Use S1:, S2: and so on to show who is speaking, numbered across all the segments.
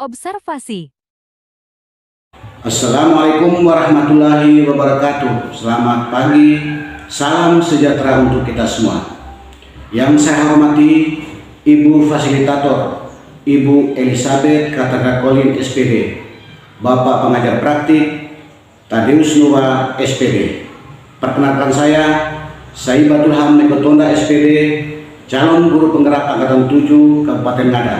S1: Observasi.
S2: Assalamualaikum warahmatullahi wabarakatuh. Selamat pagi, salam sejahtera untuk kita semua. Yang saya hormati Ibu Fasilitator, Ibu Elizabeth Kataka Colin SPD, Bapak Pengajar Praktik Tadeus Nuwa SPD. Perkenalkan saya Saibatul Ham Nekotonda SPD, calon guru penggerak angkatan 7 Kabupaten Ngada.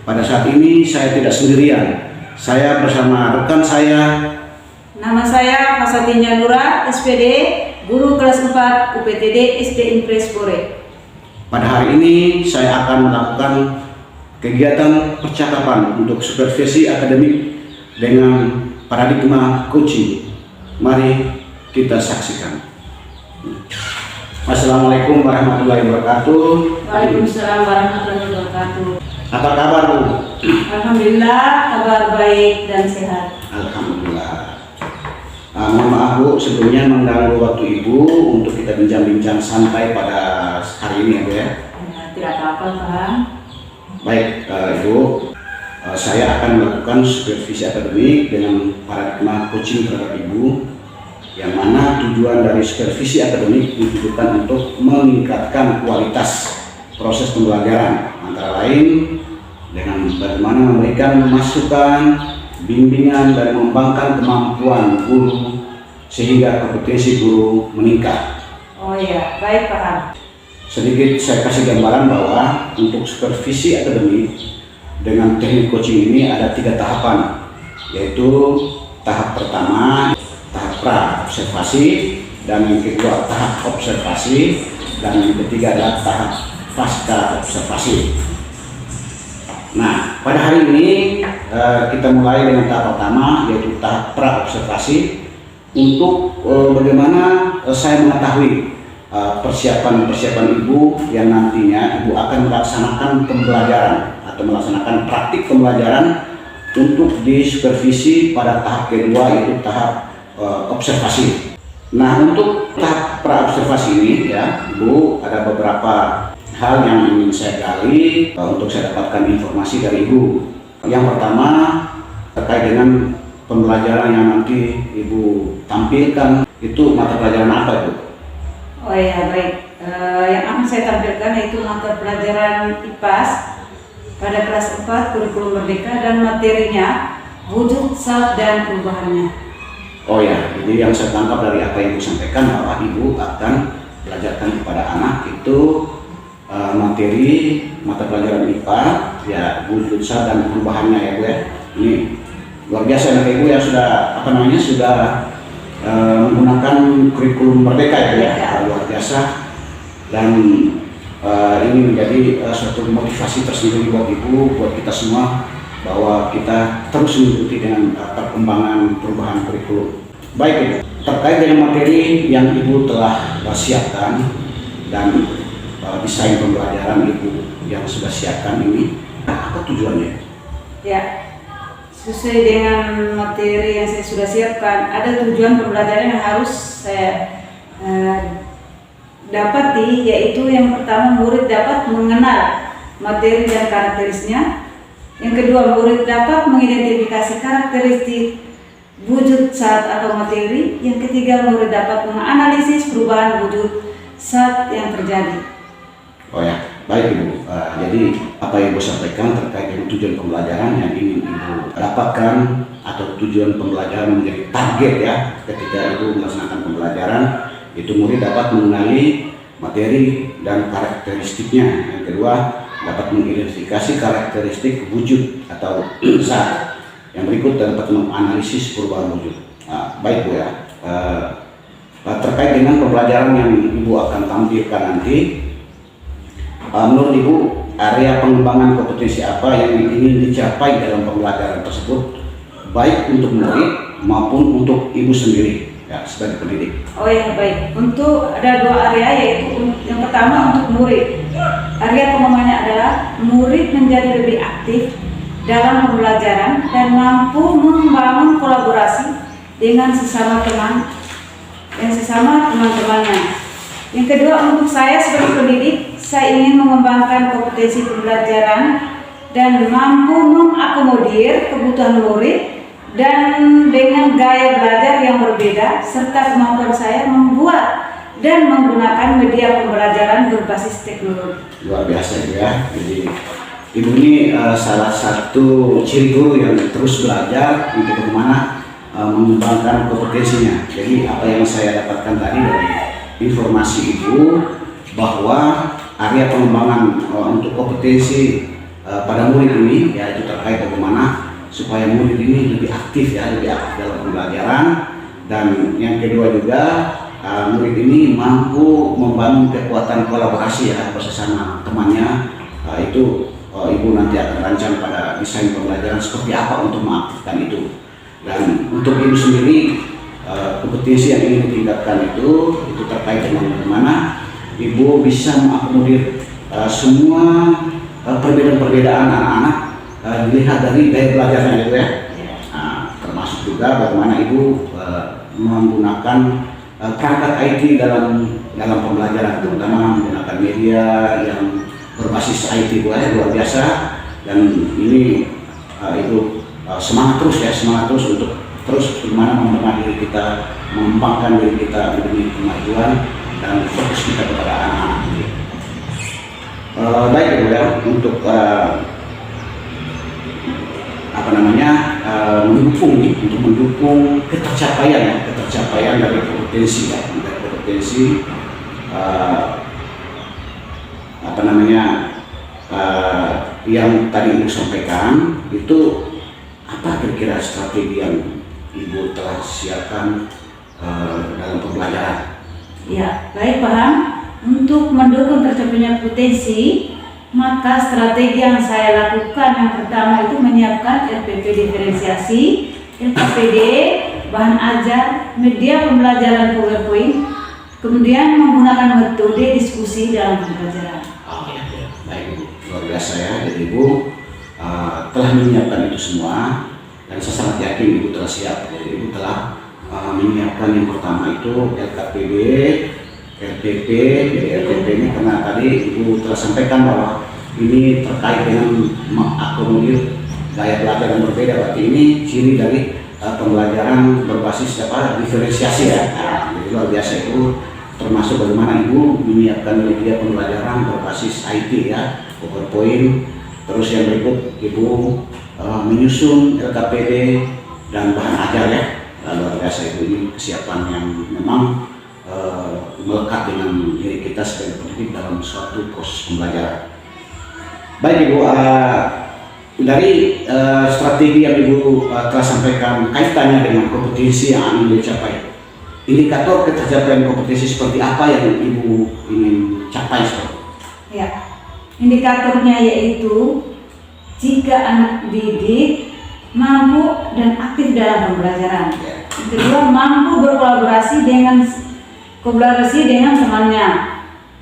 S2: Pada saat ini saya tidak sendirian, saya bersama rekan saya.
S3: Nama saya Fasatinya Nura SPD, guru kelas 4 UPTD SD Impres Pore.
S2: Pada hari ini saya akan melakukan kegiatan percakapan untuk supervisi akademik dengan paradigma coaching. Mari kita saksikan. Assalamualaikum warahmatullahi wabarakatuh.
S3: Waalaikumsalam warahmatullahi wabarakatuh.
S2: Apa kabar, Bu?
S3: Alhamdulillah, kabar baik dan sehat.
S2: Alhamdulillah. Mohon maaf, Bu, sebelumnya mengganggu waktu Ibu untuk kita bincang-bincang santai pada hari ini, ya, Bu, ya?
S3: Tidak apa-apa, Pak.
S2: Baik, Ibu, saya akan melakukan supervisi akademik dengan paradigma coaching terhadap Ibu, yang mana tujuan dari supervisi akademik ditujukan untuk meningkatkan kualitas proses pembelajaran, antara lain dengan bagaimana memberikan masukan, bimbingan, dan mengembangkan kemampuan guru sehingga kompetensi guru meningkat.
S3: Oh iya, baik, paham.
S2: Sedikit saya kasih gambaran bahwa untuk supervisi akademik dengan teknik coaching ini ada 3 tahapan, yaitu tahap pertama tahap pra observasi, dan yang kedua tahap observasi, dan yang ketiga adalah tahap pasca observasi. Nah, pada hari ini kita mulai dengan tahap pertama, yaitu tahap pra observasi, untuk bagaimana saya mengetahui persiapan Ibu yang nantinya Ibu akan melaksanakan pembelajaran atau melaksanakan praktik pembelajaran untuk disupervisi pada tahap kedua, yaitu tahap observasi. Nah, untuk tahap pra observasi ini, ya, Ibu, ada beberapa hal yang ingin saya gali untuk saya dapatkan informasi dari Ibu. Yang pertama terkait dengan pembelajaran yang nanti Ibu tampilkan, itu mata pelajaran apa, Ibu?
S3: Oh iya, baik. Yang akan saya tampilkan yaitu mata pelajaran IPAS pada kelas 4 kurikulum merdeka, dan materinya wujud, saat, dan perubahannya. Oh ya,
S2: jadi yang saya tangkap dari apa yang Ibu sampaikan bahwa Ibu akan belajarkan kepada anak itu materi mata pelajaran IPA, ya, wujud, saat, dan perubahannya, ya, Bu, ya. Ini luar biasa ya, Ibu, ya, sudah sudah menggunakan kurikulum merdeka, ya, Bu, ya. Luar biasa, dan ini menjadi suatu motivasi tersendiri buat Ibu, buat kita semua, bahwa kita terus mengikuti dengan perkembangan perubahan kurikulum. Baik, Ibu, terkait dengan materi yang Ibu telah siapkan dan desain pembelajaran Ibu yang sudah siapkan ini, apa tujuannya? Ya,
S3: sesuai dengan materi yang saya sudah siapkan, ada tujuan pembelajaran yang harus saya dapati, yaitu yang pertama, murid dapat mengenal materi dan karakteristiknya. Yang kedua, murid dapat mengidentifikasi karakteristik wujud, saat, atau materi. Yang ketiga, murid dapat menganalisis perubahan wujud, saat yang terjadi.
S2: Oh ya, baik, Ibu. Jadi apa yang Ibu sampaikan terkait dengan tujuan pembelajaran yang ingin Ibu dapatkan, atau tujuan pembelajaran menjadi target, ya, ketika Ibu melaksanakan pembelajaran, itu murid dapat mengenali materi dan karakteristiknya. Yang kedua, dapat mengidentifikasi karakteristik wujud atau zat. Yang berikut dapat menganalisis perubahan wujud. Baik, Bu, ya. Terkait dengan pembelajaran yang Ibu akan tampilkan nanti, menurut Ibu, area pengembangan kompetensi apa yang ingin dicapai dalam pembelajaran tersebut, baik untuk murid maupun untuk Ibu sendiri, ya, sebagai pendidik?
S3: Oh ya, baik. Untuk ada 2 area, yaitu yang pertama untuk murid. Area pengembangannya adalah murid menjadi lebih aktif dalam pembelajaran dan mampu membangun kolaborasi dengan sesama teman-temannya. Yang kedua, untuk saya sebagai pendidik, saya ingin mengembangkan kompetensi pembelajaran dan mampu mengakomodir kebutuhan murid dan dengan gaya belajar yang berbeda serta kemampuan saya membuat dan menggunakan media pembelajaran berbasis teknologi.
S2: Luar biasa ya. Jadi ibu ini salah satu ciri guru yang terus belajar untuk bagaimana mengembangkan kompetensinya. Jadi apa yang saya dapatkan tadi dari informasi ibu bahwa area pengembangan untuk kompetensi pada murid ini ya itu terkait bagaimana supaya murid ini lebih aktif ya, lebih aktif dalam pembelajaran, dan yang kedua juga murid ini mampu membangun kekuatan kolaborasi ya bersama temannya. Itu ibu nanti akan rancang pada desain pembelajaran seperti apa untuk mengaktifkan itu. Dan untuk ibu sendiri kompetensi yang ingin ditingkatkan itu terkait dengan bagaimana ibu bisa mengakomodir semua perbedaan-perbedaan anak-anak dilihat dari gaya belajarnya itu ya. Termasuk juga bagaimana ibu menggunakan perangkat IT dalam pembelajaran, terutama menggunakan media yang berbasis IT luar biasa. Dan ini ibu semangat terus untuk terus bagaimana membenah diri kita, mengembangkan diri kita demi kemajuan dan fokus kita kepada anak-anak ini. Baik ibu ya, untuk mendukung ketercapaian dari kompetensi ya, dari kompetensi yang tadi ibu sampaikan itu, apa kira-kira strategi yang ibu telah siapkan dalam pembelajaran?
S3: Ya, baik paham. Untuk mendukung tercapainya potensi, maka strategi yang saya lakukan yang pertama itu menyiapkan RPP diferensiasi, LKPD, bahan ajar, media pembelajaran PowerPoint, kemudian menggunakan metode diskusi dalam pembelajaran.
S2: Oh ya, baik ibu, luar biasa ya. Jadi ibu telah menyiapkan itu semua, dan saya sangat yakin ibu telah siap. Jadi ibu telah menyiapkan yang pertama itu LKPD, RTP. Jadi RTP ini karena tadi ibu telah sampaikan bahwa ini terkait dengan mengakomodir gaya belajar yang berbeda. Berarti ini ciri dari pembelajaran berbasis diferensiasi ya. Jadi luar biasa itu, termasuk bagaimana ibu menyiapkan media pembelajaran berbasis IT ya, PowerPoint. Terus yang berikut ibu menyusun LKPD dan bahan ajar ya. Luar biasa itu, ini kesiapan yang memang melekat dengan diri kita sebagai pendidik dalam suatu proses pembelajaran. Baik ibu, dari strategi yang ibu telah sampaikan kaitannya dengan kompetensi yang ingin dicapai, indikator ketercapaian kompetensi seperti apa yang ibu ingin capai?
S3: Ya, indikatornya yaitu jika anak didik mampu dan aktif dalam pembelajaran. Yang kedua, mampu berkolaborasi dengan temannya.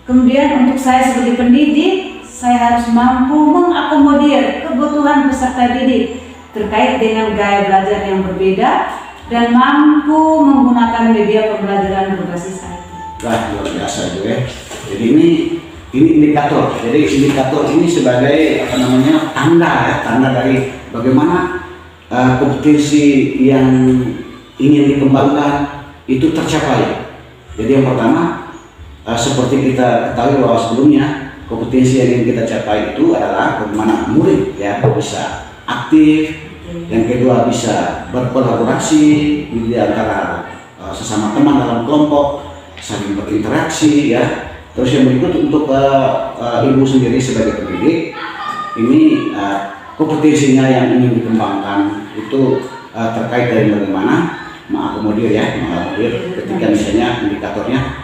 S3: Kemudian untuk saya sebagai pendidik, saya harus mampu mengakomodir kebutuhan peserta didik terkait dengan gaya belajar yang berbeda dan mampu menggunakan media pembelajaran berbasis IT.
S2: Wah, luar biasa itu ya. Jadi ini indikator. Jadi indikator ini sebagai tanda dari bagaimana kompetensi yang ingin dikembangkan itu tercapai. Jadi yang pertama, seperti kita ketahui bahwa sebelumnya kompetensi yang ingin kita capai itu adalah bagaimana murid ya bisa aktif, yang kedua bisa berkolaborasi di antara sesama teman dalam kelompok, saling berinteraksi ya. Terus yang berikut untuk ibu sendiri sebagai pendidik, ini kompetensinya yang ingin dikembangkan itu terkait dari bagaimana mengakomodir ketika misalnya indikatornya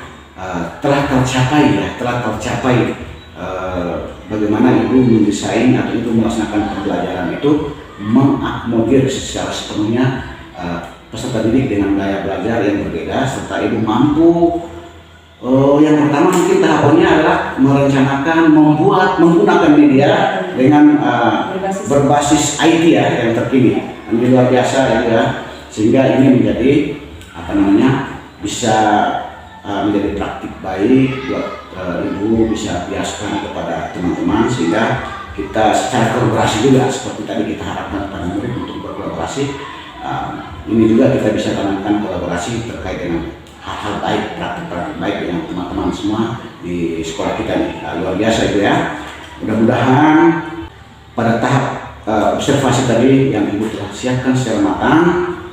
S2: telah tercapai bagaimana ibu mendesain atau ibu melaksanakan pembelajaran itu mengakomodir secara sepenuhnya peserta didik dengan gaya belajar yang berbeda, serta ibu mampu yang pertama mungkin tahapannya adalah merencanakan menggunakan media dengan berbasis IT ya yang terkini. Ini luar biasa ya, sehingga ini menjadi bisa menjadi praktik baik buat ibu, bisa biasakan kepada teman-teman sehingga kita secara kolaborasi juga seperti tadi kita harapkan pada murid untuk berkolaborasi. Ini juga kita bisa tanamkan kolaborasi terkait dengan hal-hal baik, praktik-praktik baik dengan teman-teman semua di sekolah kita nih. Luar biasa itu ya. Mudah-mudahan pada tahap observasi tadi yang Ibu telah siapkan secara matang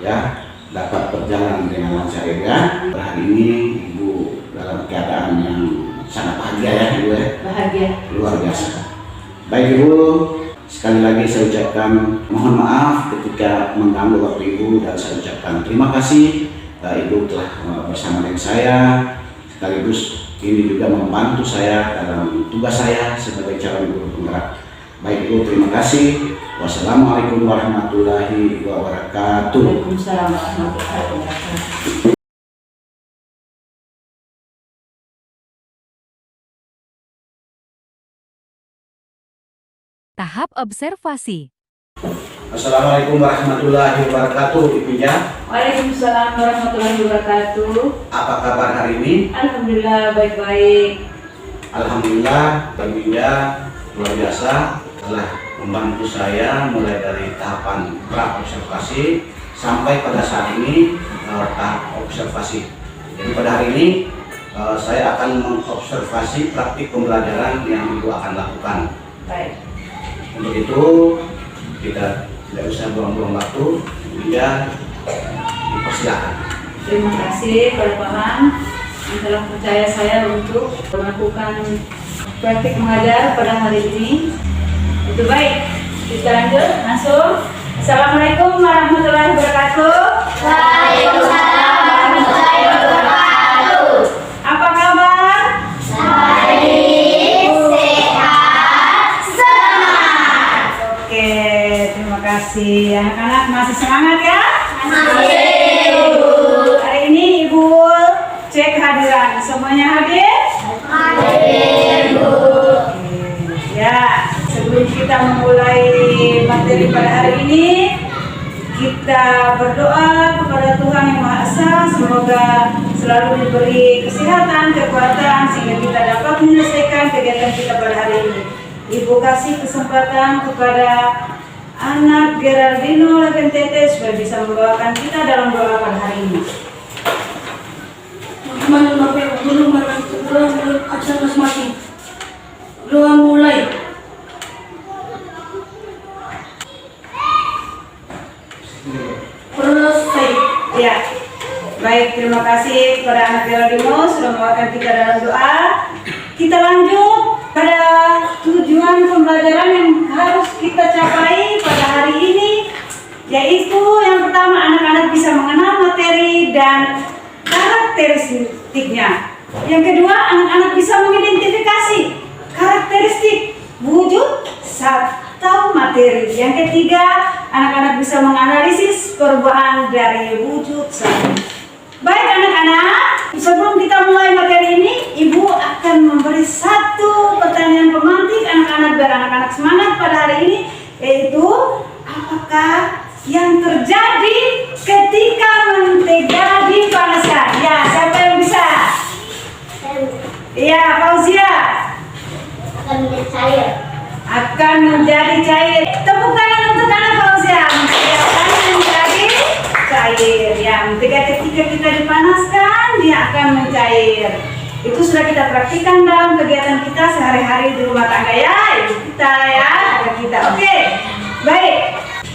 S2: ya dapat berjalan dengan lancar ya. Hari ini Ibu dalam keadaan yang sangat bahagia ya Ibu ya.
S3: Bahagia.
S2: Luar biasa. Baik Ibu, sekali lagi saya ucapkan mohon maaf ketika mengganggu waktu Ibu dan saya ucapkan terima kasih Ibu telah bersama dengan saya, sekaligus ini juga membantu saya dalam tugas saya sebagai calon guru penggerak. Baik Ibu, terima kasih. Wassalamualaikum warahmatullahi wabarakatuh.
S3: Waalaikumsalam warahmatullahi wabarakatuh.
S1: Tahap observasi.
S2: Assalamualaikum warahmatullahi wabarakatuh, Ibu ya.
S3: Waalaikumsalam warahmatullahi wabarakatuh.
S2: Apa kabar hari ini?
S3: Alhamdulillah baik-baik.
S2: Alhamdulillah, Ibu ya luar biasa telah membantu saya mulai dari tahapan pra observasi sampai pada saat ini tahap observasi. Jadi pada hari ini saya akan mengobservasi praktik pembelajaran yang Ibu akan lakukan.
S3: Baik.
S2: Untuk itu kita tidak usah buang-buang waktu, ya dipersilakan.
S3: Terima kasih Pak Paman yang telah percaya saya untuk melakukan praktik mengajar pada hari ini. Itu baik. Kita lanjut langsung. Assalamualaikum warahmatullahi wabarakatuh.
S4: Waalaikumsalam warahmatullahi wabarakatuh.
S3: Apa kabar?
S4: Baik, sehat, semangat.
S3: Oke, terima kasih. Anak-anak masih semangat ya?
S4: Masih.
S3: Hari ini Ibu cek hadiran. Semuanya hadir?
S4: Hadir, Bu.
S3: Ya, sebelum kita memulai materi pada hari ini, kita berdoa kepada Tuhan Yang Maha Esa, semoga selalu diberi kesehatan, kekuatan, sehingga kita dapat menyelesaikan kegiatan kita pada hari ini. Ibu kasih kesempatan kepada anak Geraldino Leventete supaya bisa membawakan kita dalam doa pada hari ini.
S5: Teman-teman, Bapak Guru, menurut acara masing-masing. Doa mulai. Selesai.
S3: Ya, baik, terima kasih kepada anak Geraldino sudah membawakan kita dalam doa. Kita lanjut pada tujuan pembelajaran yang harus kita capai pada hari ini, yaitu yang pertama anak-anak bisa mengenal materi dan karakteristiknya. Yang kedua, anak-anak bisa mengidentifikasi karakteristik wujud atau materi. Yang ketiga, anak-anak bisa menganalisis perubahan dari wujud satu. Baik anak-anak, sebelum kita mulai materi ini, Ibu akan memberi satu pertanyaan pemantik anak-anak biar anak-anak semangat pada hari ini, yaitu apakah yang terjadi ketika mentega dipanaskan? Ya, siapa yang bisa? Iya, Fauzia.
S4: Akan menjadi cair.
S3: Akan menjadi cair. Tepuk tangan untuk anak Fauzia. Mentega akan menjadi cair. Ya, mentega ketika kita dipanaskan dia akan mencair. Itu sudah kita praktikkan dalam kegiatan kita sehari-hari di rumah tangga ya, ibu kita ya, ada kita. Oke, baik.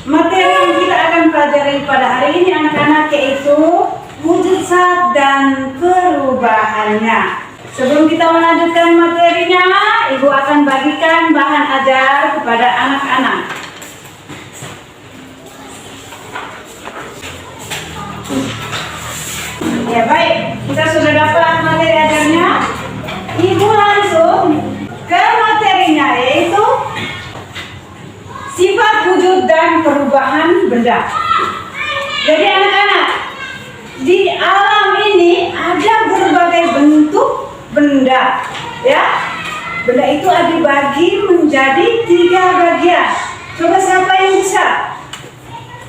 S3: Materi yang kita akan pelajari pada hari ini anak-anak yaitu wujud zat dan perubahannya. Sebelum kita melanjutkan materinya, Ibu akan bagikan bahan ajar kepada anak-anak. Ya baik, kita sudah dapat materi ajarnya. Ibu langsung ke materinya, yaitu sifat wujud dan perubahan benda. Jadi anak-anak, di alam ini ada berbagai bentuk benda, ya. Benda itu dibagi menjadi 3 bagian. Coba siapa yang bisa?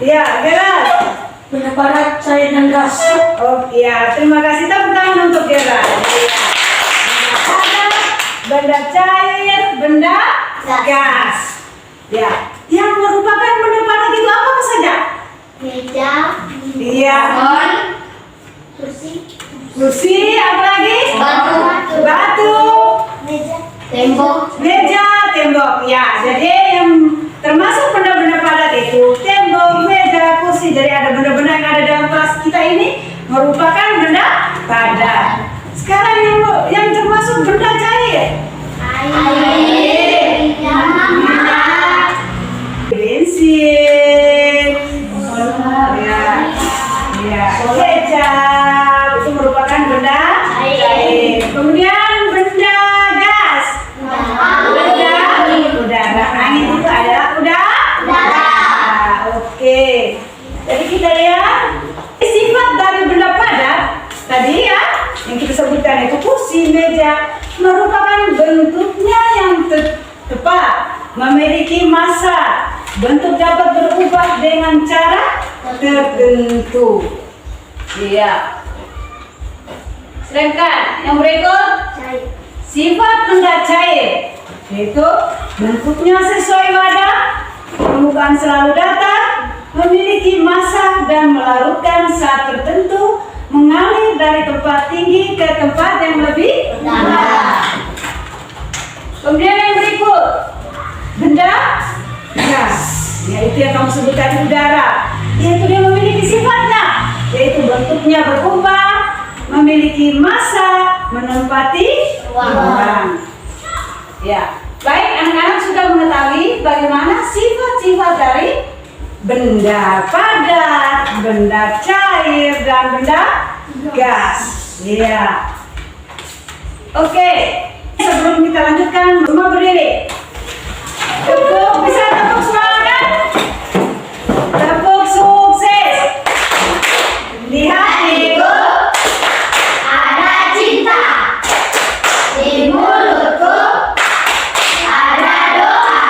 S3: Ya, Gerald.
S5: Benda padat, cair, dan gas.
S3: Oh iya, terima kasih. Tepuk tangan untuk Gerald. Ya. Benda padat, benda cair, benda gas. Ya, yang merupakan benda padat itu apa saja?
S4: Meja.
S3: Iya.
S4: Kursi.
S3: Kursi, apa lagi? Batu.
S4: Meja. Tembok.
S3: Meja, tembok. Ya, jadi yang termasuk benda-benda padat itu tembok, meja, kursi. Jadi ada benda-benda yang ada dalam kelas kita ini merupakan benda padat. Sekarang yang termasuk benda cair.
S4: Air. Minyak.
S3: Bensin. Ya. Ya, kecap itu merupakan benda cair. Kemudian benda gas. Udara. Angin itu adalah udara. Oke. Jadi kita lihat sifat dari benda padat tadi ya, yang kita sebutkan itu kursi, meja, merupakan bentuknya yang tepat, memiliki massa, bentuk dapat berubah dengan cara tertentu. Iya. Sedangkan yang berikut sifat benda cair, yaitu bentuknya sesuai wadah, permukaan selalu datar, memiliki massa dan melarutkan saat tertentu, mengalir dari tempat tinggi ke tempat yang lebih rendah. Kemudian yang berikut, benda gas, yaitu yang kamu sebutkan udara, yaitu dia memiliki sifatnya, yaitu bentuknya berubah, memiliki massa, menempati ruang. Ya, baik, anak-anak sudah mengetahui bagaimana sifat-sifat dari benda padat, benda cair, dan benda gas. Ya. Oke, sebelum kita lanjutkan, semua berdiri. Tepuk, bisa tepuk semangat. Tepuk sukses. Lihat ibu,
S4: Ada cinta. Di mulutku ada doa.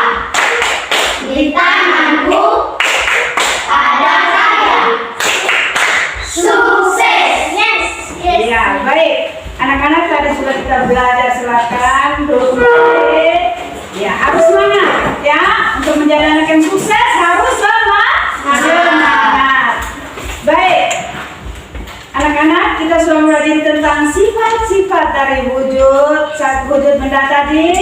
S4: Di tanganku ada saya. Sukses. Yes.
S3: ya baik. Anak-anak tadi sudah kita belajar, silakan duduk kembali. Ya, harus semangat ya. Untuk menjadi anak yang sukses harus semangat. Baik. Anak-anak, kita sudah belajar tentang sifat-sifat dari wujud benda tadi.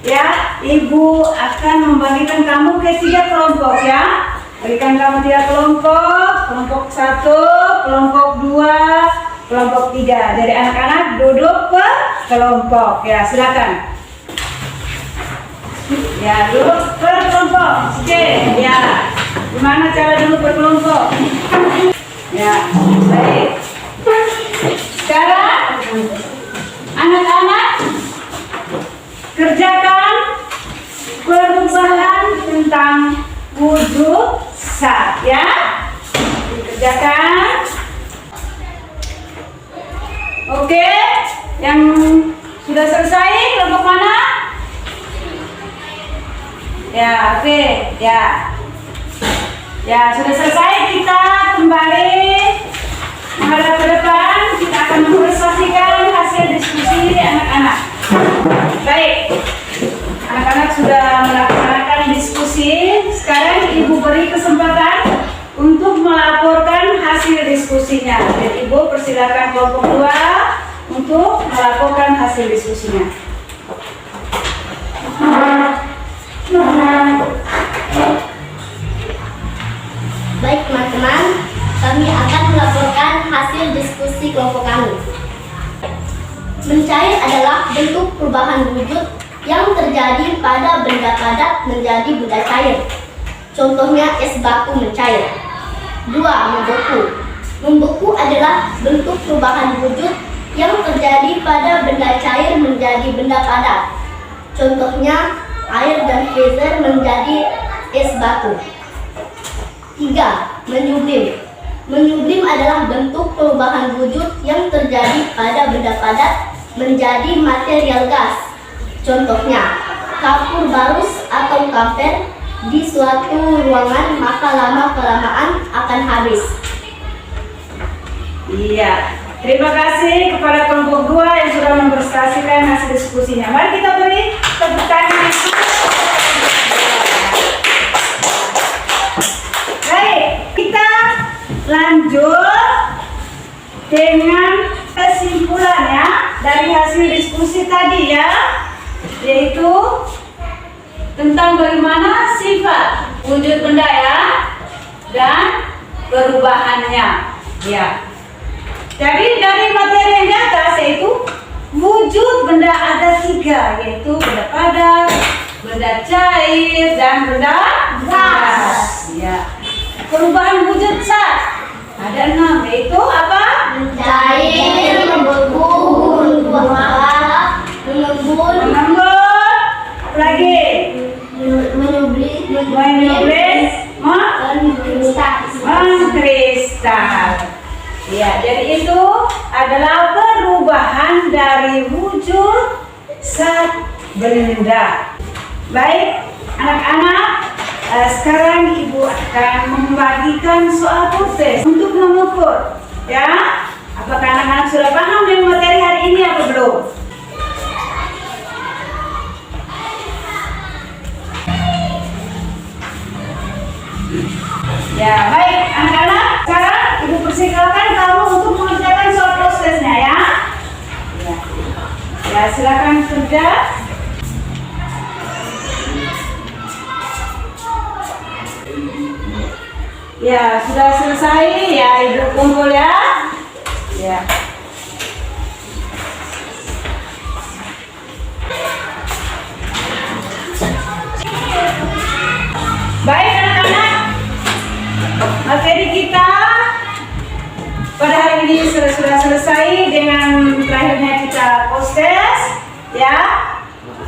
S3: Ya, Ibu akan membagikan kamu ke 3 kelompok ya. Berikan kamu 3 kelompok, kelompok 1, kelompok 2, kelompok 3. Jadi anak-anak duduk per kelompok ya, silakan. Ya, duduk per kelompok. Oke, ya. Gimana cara duduk per kelompok? Ya, baik. Sekarang anak-anak kerjakan perubahan tentang wujud zat ya. Dikerjakan. Oke, yang sudah selesai kelompok mana? Ya, oke, ya. Ya, sudah selesai, kita kembali menghadap ke depan. Kita akan mempresentasikan hasil diskusi anak-anak. Baik, anak-anak sudah melaksanakan diskusi. Sekarang Ibu beri kesempatan untuk melaporkan hasil diskusinya. Jadi Ibu persilakan kelompok 2 untuk melaporkan hasil diskusinya.
S4: Baik teman-teman, kami akan melaporkan hasil diskusi kelompok kami. Mencair adalah bentuk perubahan wujud yang terjadi pada benda padat menjadi benda cair. Contohnya es batu mencair. 2. Membeku. Membeku adalah bentuk perubahan wujud yang terjadi pada benda cair menjadi benda padat. Contohnya air dan freezer menjadi es batu. 3. Menyublim. Menyublim adalah bentuk perubahan wujud yang terjadi pada benda padat menjadi material gas. Contohnya, kapur barus atau kamper di suatu ruangan maka lama-kelamaan akan habis.
S3: Iya, terima kasih kepada kelompok 2 yang sudah mempresentasikan hasil diskusinya. Mari kita beri tepuk tangan. lanjut dengan kesimpulannya dari hasil diskusi tadi ya, yaitu tentang bagaimana sifat wujud benda ya dan perubahannya ya. Jadi dari materi yang di atas yaitu wujud benda ada 3, yaitu benda padat, benda cair, dan benda gas ya. Perubahan wujud zat ada 6, yaitu apa?
S4: Cair, membeku, mengembun,
S3: Apa lagi?
S4: menyublim,
S3: Menyublim, mengkristal. Ya, jadi itu adalah perubahan dari wujud zat benda. Baik, anak-anak, sekarang Ibu akan membagikan soal proses untuk mengukur. Ya, apakah anak-anak sudah paham dengan materi hari ini atau belum? Ya, baik anak-anak, sekarang Ibu persilakan kamu untuk mengerjakan soal prosesnya ya. Ya, silakan kerja. Ya, sudah selesai ya, Ibu kumpul ya. Ya. Baik anak-anak, materi kita pada hari ini sudah selesai dengan terakhirnya kita post-test ya.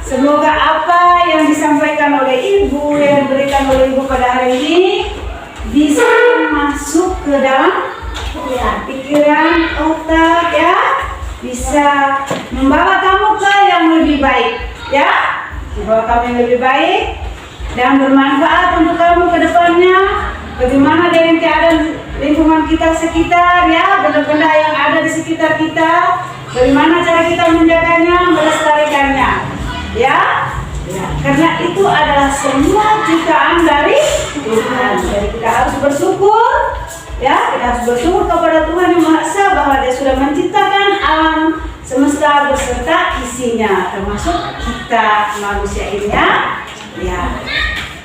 S3: Semoga apa yang disampaikan oleh Ibu, yang diberikan oleh Ibu pada hari ini bisa masuk ke dalam pikiran, otak ya, bisa membawa kamu ke yang lebih baik ya, membawa kamu yang lebih baik dan bermanfaat untuk kamu ke depannya. Bagaimana dengan keadaan lingkungan kita sekitar ya, benda-benda yang ada di sekitar kita, bagaimana cara kita menjaganya, melestarikannya ya. Ya, karena itu adalah semua ciptaan dari Tuhan. Jadi kita harus bersyukur ya, kita harus bersyukur kepada Tuhan Yang Maha Esa bahwa Dia sudah menciptakan alam semesta beserta isinya, termasuk kita manusia ini ya.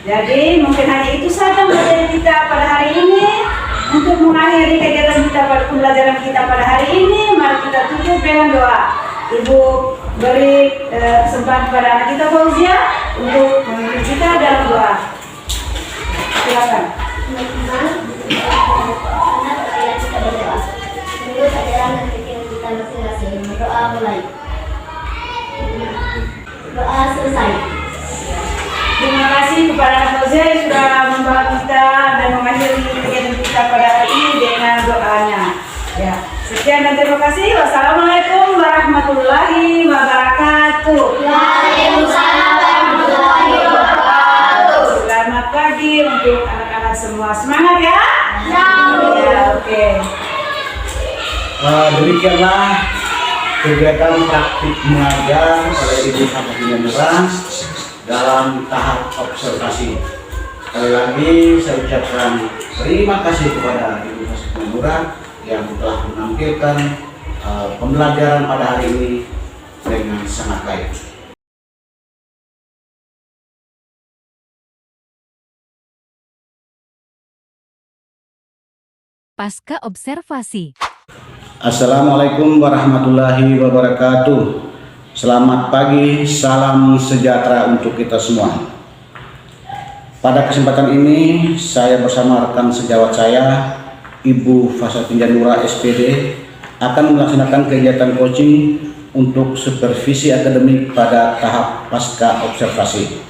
S3: Jadi mungkin hanya itu saja materi kita pada hari ini. Untuk mengakhiri kegiatan kita pada pembelajaran kita pada hari ini, mari kita tutup dengan doa. Ibu beri kesempatan pada anak kita Fauzia untuk memimpin kita dalam doa. Silakan.
S4: menurut ajaran dan pikiran kita masing-masing. Berdoa mulai. Doa selesai.
S3: Terima kasih kepada Anak Fauzia yang sudah membawa kita dan mengakhiri kegiatan kita pada hari ini dengan doanya. Ya, sekian dan terima kasih. Wassalamualaikum warahmatullahi wabarakatuh.
S4: Waalaikumsalam warahmatullahi wabarakatuh.
S3: Selamat pagi untuk anak-anak semua. Semangat ya.
S4: Ya.
S3: Ya, oke.
S2: Demikianlah kegiatan praktik mengajar oleh Ibu Fasatinja Nura dalam tahap observasi. Sekali lagi saya ucapkan terima kasih kepada Ibu Fasatinja Nura yang telah menampilkan pembelajaran pada hari ini dengan sangat baik.
S1: Pasca observasi.
S2: Assalamualaikum warahmatullahi wabarakatuh. Selamat pagi, salam sejahtera untuk kita semua. Pada kesempatan ini saya bersama rekan sejawat saya, Ibu Fasatinja Nura SPD, akan melaksanakan kegiatan coaching untuk supervisi akademik pada tahap pasca observasi.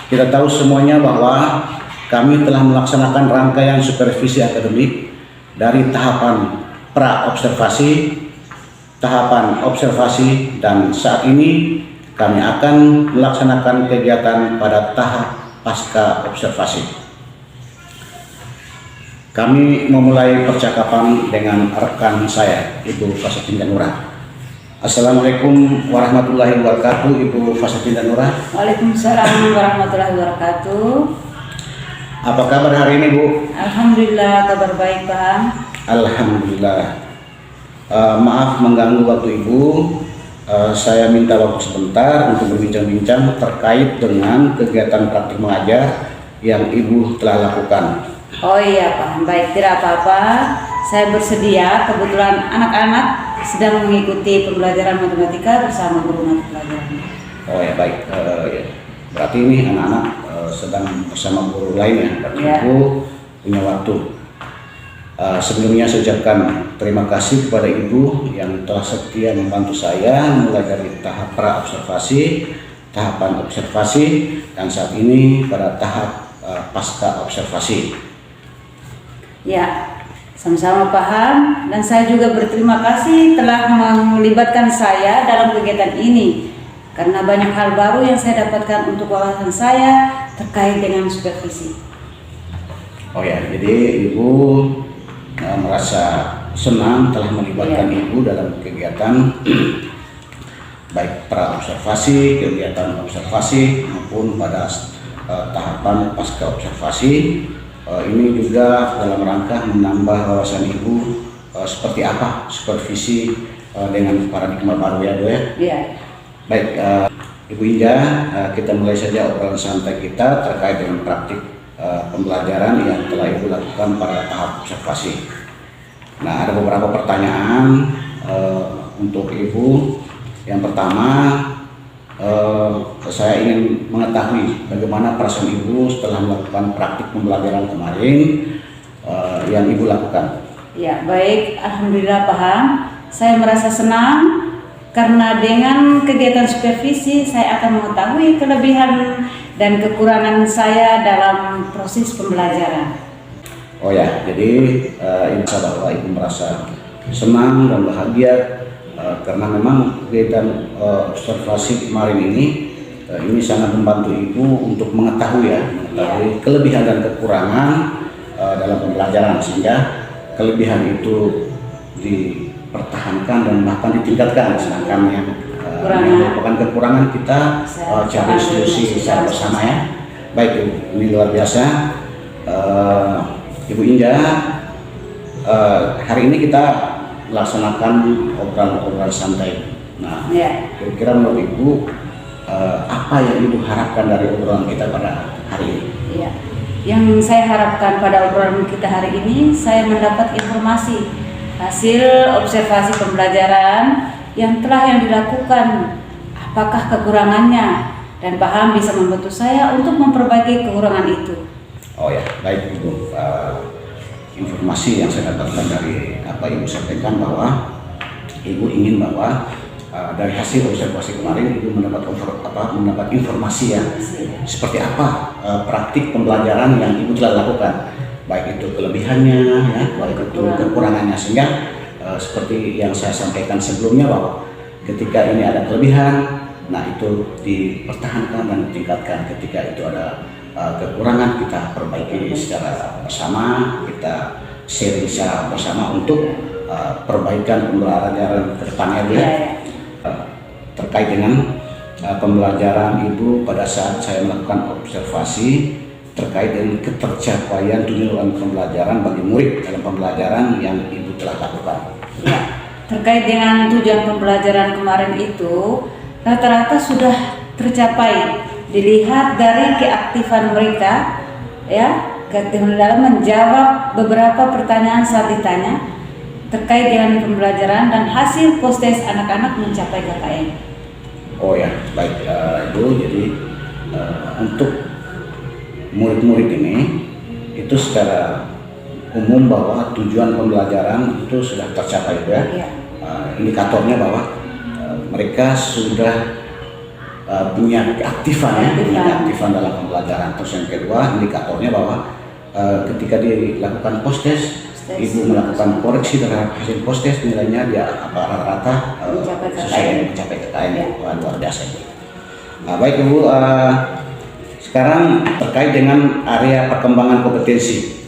S2: Kita tahu semuanya bahwa kami telah melaksanakan rangkaian supervisi akademik dari tahapan pra-observasi, tahapan observasi, dan saat ini kami akan melaksanakan kegiatan pada tahap pasca observasi. Kami memulai percakapan dengan rekan saya, Ibu Fasatinja Nura. Assalamualaikum warahmatullahi wabarakatuh, Ibu Fasatinja Nura.
S3: Waalaikumsalam warahmatullahi wabarakatuh.
S2: Apa kabar hari ini, Bu?
S3: Alhamdulillah, kabar baik, Pak.
S2: Alhamdulillah. Maaf mengganggu waktu Ibu. Saya minta waktu sebentar untuk berbincang-bincang terkait dengan kegiatan praktik mengajar yang Ibu telah lakukan.
S3: Oh iya, Pak. Baik, tidak apa-apa. Saya bersedia. Kebetulan anak-anak sedang mengikuti pembelajaran matematika bersama guru mata pelajaran.
S2: Oh ya, baik. Ya. Berarti ini anak-anak sedang bersama guru lain ya. Berarti
S3: Ya.
S2: Ibu punya waktu. Sebelumnya saya ucapkan terima kasih kepada Ibu yang telah setia membantu saya mulai dari tahap pra-observasi, tahapan observasi, dan saat ini pada tahap pasca observasi.
S3: Ya, sama-sama paham, dan saya juga berterima kasih telah melibatkan saya dalam kegiatan ini karena banyak hal baru yang saya dapatkan untuk wawasan saya terkait dengan supervisi.
S2: Oh ya, jadi Ibu merasa senang telah melibatkan Ibu dalam kegiatan baik pra-observasi, kegiatan observasi maupun pada tahapan pasca observasi. Ini juga dalam rangka menambah wawasan Ibu seperti apa supervisi dengan paradigma baru ya, Bu ya.
S3: Iya.
S2: Baik, Ibu Inja, kita mulai saja obrolan santai kita terkait dengan praktik pembelajaran yang telah Ibu lakukan pada tahap observasi. Nah, ada beberapa pertanyaan untuk Ibu. Yang pertama, saya ingin mengetahui bagaimana perasaan Ibu setelah melakukan praktik pembelajaran kemarin yang Ibu lakukan.
S3: Ya, baik. Alhamdulillah paham. Saya merasa senang karena dengan kegiatan supervisi saya akan mengetahui kelebihan dan kekurangan saya dalam proses pembelajaran.
S2: Oh ya, jadi insya Allah Ibu merasa senang dan bahagia karena memang kegiatan observasi kemarin ini sangat membantu Ibu untuk mengetahui kelebihan dan kekurangan dalam pembelajaran, sehingga kelebihan itu dipertahankan dan bahkan ditingkatkan, sedangkan yang merupakan kekurangan kita cari solusi secara bersama ya. Baik, ini luar biasa. Ibu Inja, hari ini kita melaksanakan obrolan santai. Nah, kira-kira menurut Ibu apa yang Ibu harapkan dari obrolan kita pada hari ini?
S3: Ya, yang saya harapkan pada obrolan kita hari ini, saya mendapat informasi hasil observasi pembelajaran yang dilakukan, apakah kekurangannya, dan paham bisa membantu saya untuk memperbaiki kekurangan itu.
S2: Oh ya, baik Ibu. Informasi yang saya dapatkan dari apa Ibu sampaikan bahwa Ibu ingin bahwa dari hasil observasi kemarin Ibu mendapat informasi ya seperti apa praktik pembelajaran yang Ibu telah lakukan, baik itu kelebihannya ya, baik itu kekurangannya, sehingga seperti yang saya sampaikan sebelumnya bahwa ketika ini ada kelebihan, nah itu dipertahankan dan ditingkatkan. Ketika itu ada kekurangan, kita perbaiki secara bersama, kita sharing secara bersama untuk perbaikan pembelajaran ke depannya ya. Terkait dengan pembelajaran Ibu pada saat saya melakukan observasi terkait dengan ketercapaian tujuan pembelajaran bagi murid dalam pembelajaran yang Ibu telah lakukan.
S3: Ya, terkait dengan tujuan pembelajaran kemarin itu rata-rata sudah tercapai. Dilihat dari keaktifan mereka, ya, keaktifan dalam menjawab beberapa pertanyaan saat ditanya terkait dengan pembelajaran, dan hasil post-test anak-anak mencapai KKM.
S2: Oh ya, baik Ibu. Jadi untuk murid-murid ini itu secara umum bahwa tujuan pembelajaran itu sudah tercapai ya. Indikatornya bahwa mereka sudah punya keaktifan dalam pembelajaran. Terus yang kedua, indikatornya bahwa ketika dilakukan post-test, Ibu melakukan koreksi terhadap hasil post-test, nilainya dia rata-rata sesuai mencapai KKM. Luar biasa. Baik Ibu, sekarang terkait dengan area perkembangan kompetensi,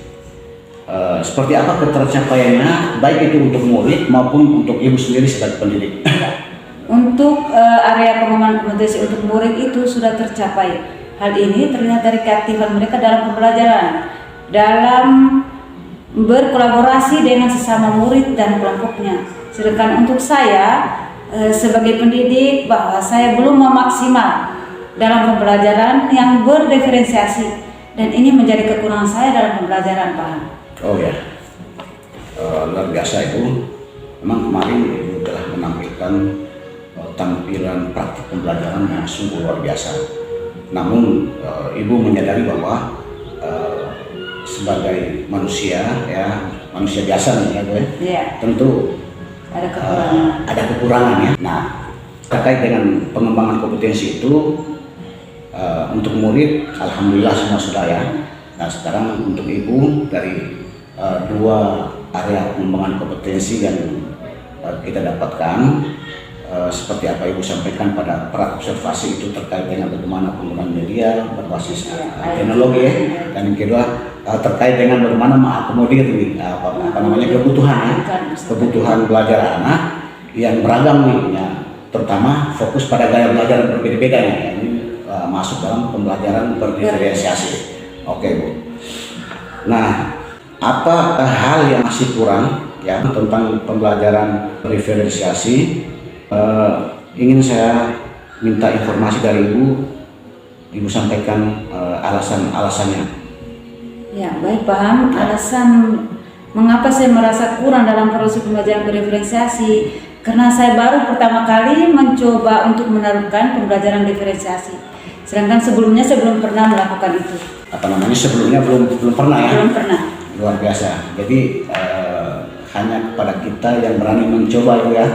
S2: seperti apa ketercapaiannya, baik itu untuk murid maupun untuk Ibu sendiri sebagai pendidik?
S3: Untuk area pengembangan kompetensi untuk murid itu sudah tercapai. Hal ini terlihat dari keaktifan mereka dalam pembelajaran, dalam berkolaborasi dengan sesama murid dan kelompoknya. Sedangkan untuk saya sebagai pendidik, bahwa saya belum memaksimal dalam pembelajaran yang berdiferensiasi, dan ini menjadi kekurangan saya dalam pembelajaran, Pak.
S2: Oh ya, luar biasa itu. Memang kemarin Ibu telah menampilkan tampilan praktik pembelajaran yang sungguh luar biasa. Namun Ibu menyadari bahwa sebagai manusia, ya manusia biasa nih ya, Bu,
S3: Ya,
S2: tentu
S3: ada kekurangan.
S2: ada kekurangan ya. Nah, terkait dengan pengembangan kompetensi itu untuk murid, alhamdulillah semua sudah ya. Nah, sekarang untuk Ibu dari dua area pengembangan kompetensi yang kita dapatkan, seperti apa Ibu sampaikan pada pra-observasi itu terkait dengan bagaimana penggunaan media berbasis teknologi ya. Dan yang kedua terkait dengan bagaimana mengakomodir apa namanya kebutuhan belajar anak yang beragam nih ya, terutama fokus pada gaya belajar yang berbeda-beda ya. Ini masuk dalam pembelajaran berdiferensiasi. Oke, Bu. Nah, apa hal yang masih kurang ya tentang pembelajaran berdiferensiasi? Ingin saya minta informasi dari Ibu sampaikan alasan-alasannya.
S3: Ya, baik, paham. Alasan mengapa saya merasa kurang dalam proses pembelajaran berdiferensiasi, karena saya baru pertama kali mencoba untuk menerapkan pembelajaran diferensiasi. Sedangkan sebelumnya saya belum pernah melakukan itu.
S2: Apa namanya, sebelumnya belum pernah ya?
S3: Belum pernah.
S2: Luar biasa. Jadi hanya kepada kita yang berani mencoba itu ya,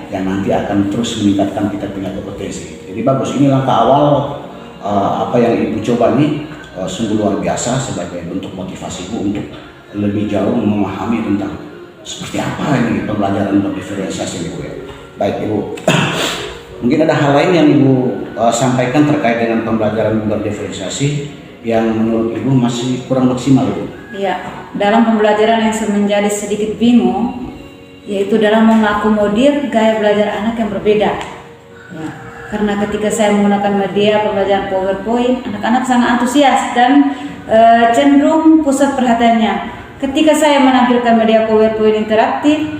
S2: yang nanti akan terus meningkatkan kita punya kompetensi. Jadi bagus, ini langkah awal apa yang Ibu coba ini sungguh luar biasa sebagai bentuk motivasi Ibu untuk lebih jauh memahami tentang seperti apa ini pembelajaran berdiferensiasi Ibu ya. Baik Ibu, mungkin ada hal lain yang Ibu sampaikan terkait dengan pembelajaran berdiferensiasi yang menurut Ibu masih kurang maksimal Ibu?
S3: Ya, dalam pembelajaran yang menjadi sedikit bingung, yaitu dalam mengakomodir gaya belajar anak yang berbeda. Ya, karena ketika saya menggunakan media pembelajaran PowerPoint, anak-anak sangat antusias dan cenderung pusat perhatiannya. Ketika saya menampilkan media PowerPoint interaktif,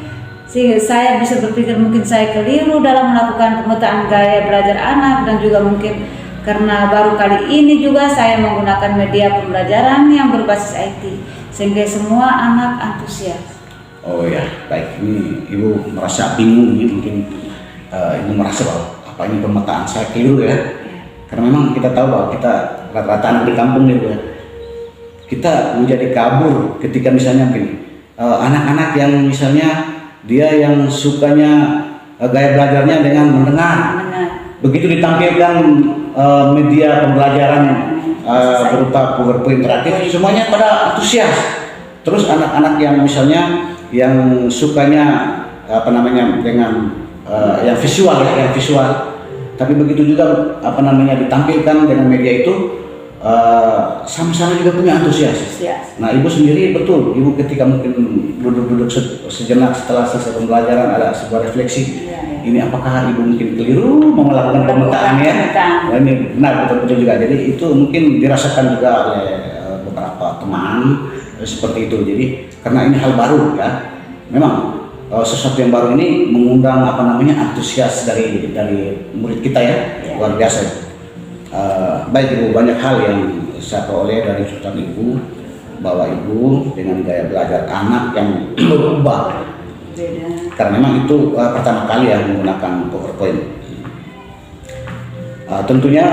S3: saya bisa berpikir mungkin saya keliru dalam melakukan pemetaan gaya belajar anak, dan juga mungkin karena baru kali ini juga saya menggunakan media pembelajaran yang berbasis IT, sehingga semua anak antusias.
S2: Oh ya, baik. Ini Ibu merasa bingung nih, mungkin Ibu merasa bahwa apa ini pemetaan saya keliru ya. Karena memang kita tahu bahwa kita rata-rata anak di kampung nih Bu ya. Kita menjadi kabur ketika misalnya mungkin anak-anak yang misalnya dia yang sukanya gaya belajarnya dengan mendengar. Begitu ditampilkan media pembelajaran berupa PowerPoint interaktif, semuanya pada antusias. Terus anak-anak yang misalnya yang sukanya apa namanya dengan yang visual ya, yang visual. Tapi begitu juga apa namanya ditampilkan dengan media itu sama-sama juga punya antusias. Nah Ibu sendiri betul, Ibu ketika mungkin duduk-duduk sejenak setelah selesai pembelajaran ada sebuah refleksi. Ini apakah Ibu mungkin keliru mau melakukan pemetaan ya? Nah, ini benar betul-betul juga. Jadi itu mungkin dirasakan juga oleh beberapa teman seperti itu. Jadi karena ini hal baru ya, memang sesuatu yang baru ini mengundang apa namanya antusias dari murid kita ya, luar biasa. Baik Ibu, banyak hal yang saya peroleh dari cerita Ibu, bahwa Ibu dengan gaya belajar anak yang berubah. Karena memang itu pertama kali ya menggunakan PowerPoint. Tentunya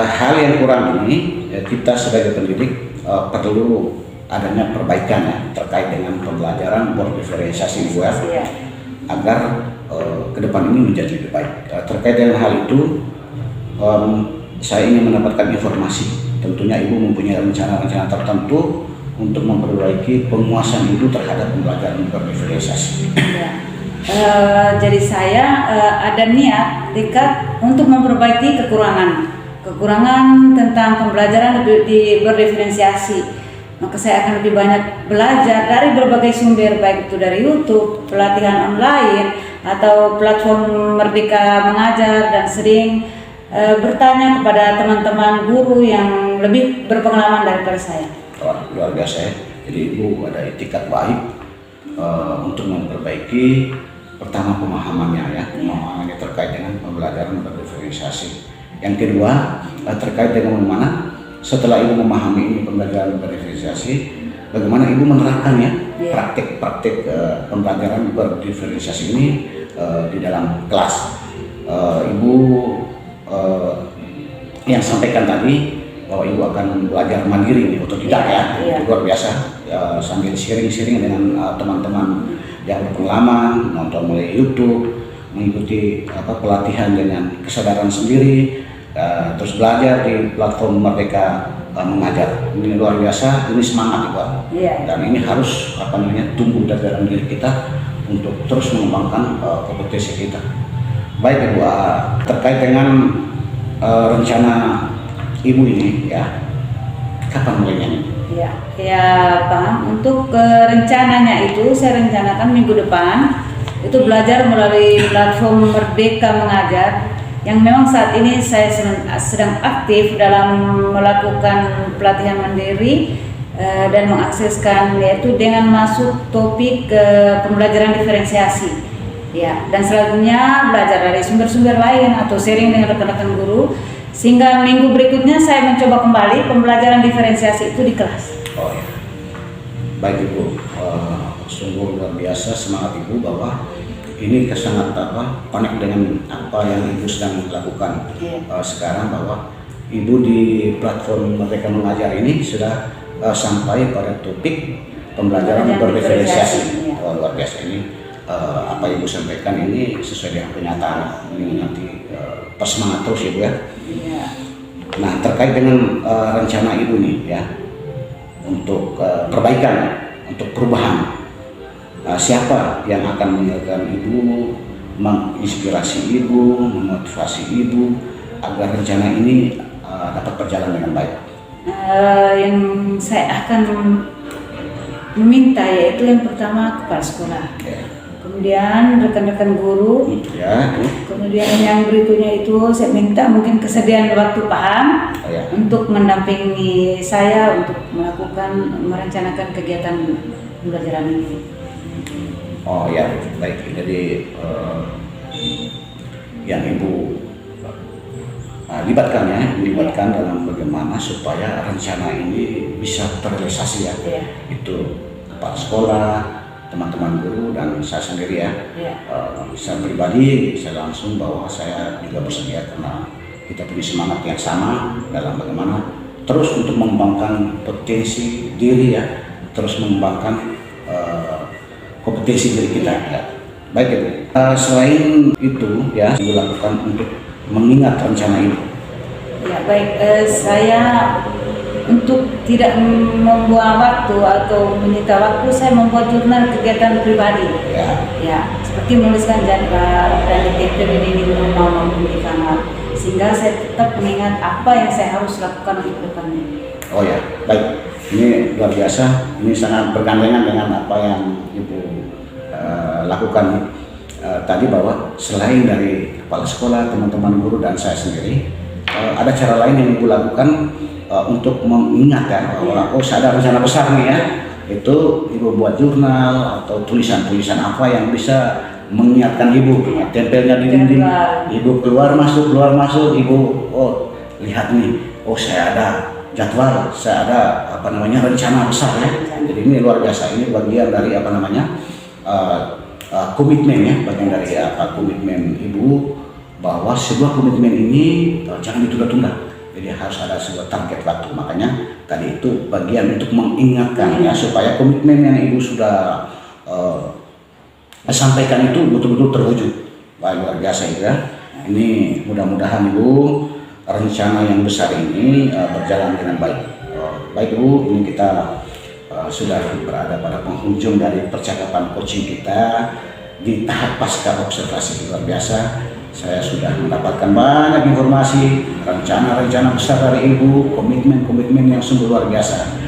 S2: hal yang kurang ini kita sebagai pendidik perlu adanya perbaikan ya terkait dengan pembelajaran berdiferensiasi Ibu ya, agar ke depan ini menjadi lebih baik. Terkait dengan hal itu saya ingin mendapatkan informasi. Tentunya Ibu mempunyai rencana-rencana tertentu untuk memperbaiki penguasaan Ibu terhadap pembelajaran berdiferensiasi.
S3: Jadi saya ada niat dekat untuk memperbaiki kekurangan tentang pembelajaran berdiferensiasi. Maka saya akan lebih banyak belajar dari berbagai sumber, baik itu dari YouTube, pelatihan online, atau platform Merdeka Mengajar, dan sering bertanya kepada teman-teman guru yang lebih berpengalaman daripada saya.
S2: Luar biasa ya. Jadi Ibu ada etikat baik untuk memperbaiki pertama pemahamannya ya, pemahamannya terkait dengan pembelajaran berdiferensiasi. Yang kedua terkait dengan bagaimana setelah Ibu memahami ini pembelajaran berdiferensiasi, bagaimana Ibu menerapkannya praktik-praktik pembelajaran berdiferensiasi ini di dalam kelas. Ibu yang sampaikan tadi bahwa Ibu akan belajar mandiri nih, otodidak ya, luar biasa, sambil sharing-sharing dengan teman-teman yang berpengalaman, nonton mulai YouTube, mengikuti pelatihan dengan kesadaran sendiri, terus belajar di platform Merdeka Mengajar. Ini luar biasa, ini semangat Ibu, dan ini harus tumbuh dari dalam diri kita untuk terus mengembangkan kompetensi kita. Baik Ibu, terkait dengan rencana Ibu ini ya, kapan mulainya nih?
S3: Ya Pak, untuk rencananya itu saya rencanakan minggu depan itu belajar melalui platform Merdeka Mengajar, yang memang saat ini saya sedang aktif dalam melakukan pelatihan mandiri dan mengakseskan, yaitu dengan masuk topik pembelajaran diferensiasi ya, dan selanjutnya belajar dari sumber-sumber lain atau sharing dengan rekan-rekan guru, sehingga minggu berikutnya saya mencoba kembali pembelajaran diferensiasi itu di kelas.
S2: Oh ya, baik Ibu, sungguh luar biasa semangat Ibu bahwa ini sangat connect dengan apa yang Ibu sedang lakukan sekarang, bahwa Ibu di platform Merdeka Mengajar ini sudah sampai pada topik pembelajaran berdiferensiasi. Luar biasa ini. Apa Ibu sampaikan ini sesuai dengan kenyataan. Ini nanti semangat terus Ibu ya. Nah, terkait dengan rencana Ibu nih ya, untuk perbaikan, untuk perubahan, siapa yang akan mengingatkan Ibu, menginspirasi Ibu, memotivasi Ibu agar rencana ini dapat berjalan dengan baik?
S3: Yang saya akan meminta yaitu yang pertama kepala sekolah, kemudian rekan-rekan guru, kemudian yang berikutnya itu saya minta mungkin kesediaan waktu paham untuk mendampingi saya untuk merencanakan kegiatan pembelajaran ini.
S2: Oh ya, baik. Jadi yang Ibu libatkan dalam bagaimana supaya rencana ini bisa terrealisasi ya. Itu kepala sekolah, teman-teman guru, dan saya sendiri ya. Saya pribadi, saya langsung bahwa saya juga bersedia karena kita punya semangat yang sama dalam bagaimana terus untuk mengembangkan potensi diri ya, terus mengembangkan kompetensi diri kita. Baik Ibu. Selain itu ya, dilakukan untuk mengingat rencana ini.
S3: Ya baik, saya untuk tidak membuang waktu atau menyita waktu, saya membuat jurnal kegiatan pribadi. Ya, seperti menuliskan jadwal dan detail di rumah maupun di kamar, sehingga saya tetap mengingat apa yang saya harus lakukan untuk depannya. Oh ya, baik. Ini luar biasa. Ini sangat bergandengan dengan apa yang Ibu lakukan tadi, bahwa selain dari kepala sekolah, teman-teman guru, dan saya sendiri, ada cara lain yang Ibu lakukan untuk mengingatkan bahwa saya ada rencana besar nih ya. Itu Ibu buat jurnal atau tulisan-tulisan apa yang bisa mengingatkan Ibu, tempelnya di dinding. Ibu keluar masuk, Ibu lihat nih, saya ada jadwal, saya ada rencana besar ya. Jadi ini luar biasa, ini bagian dari komitmen ya, bagian dari komitmen Ibu, bahwa sebuah komitmen ini jangan ditunda-tunda. Jadi harus ada sebuah target waktu. Makanya tadi itu bagian untuk mengingatkan ya, supaya komitmen yang Ibu sudah sampaikan itu betul-betul terwujud. Luar biasa ya. Ini mudah-mudahan Ibu, rencana yang besar ini berjalan dengan baik. Baik Ibu, ini kita sudah berada pada penghujung dari percakapan coaching kita di tahap pasca observasi. Luar biasa, saya sudah mendapatkan banyak informasi, rencana-rencana besar dari Ibu, komitmen-komitmen yang sungguh luar biasa.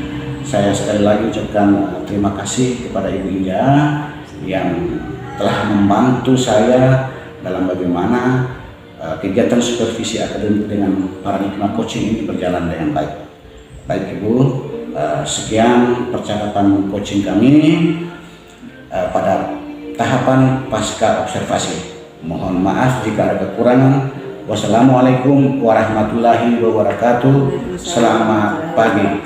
S3: Saya sekali lagi ucapkan terima kasih kepada Ibu Indah yang telah membantu saya dalam bagaimana
S2: kegiatan supervisi akademik dengan paradigma coaching ini berjalan dengan baik. Baik Ibu, sekian percakapan coaching kami pada tahapan pasca observasi. Mohon maaf jika ada kekurangan. Wassalamualaikum warahmatullahi wabarakatuh. Selamat pagi.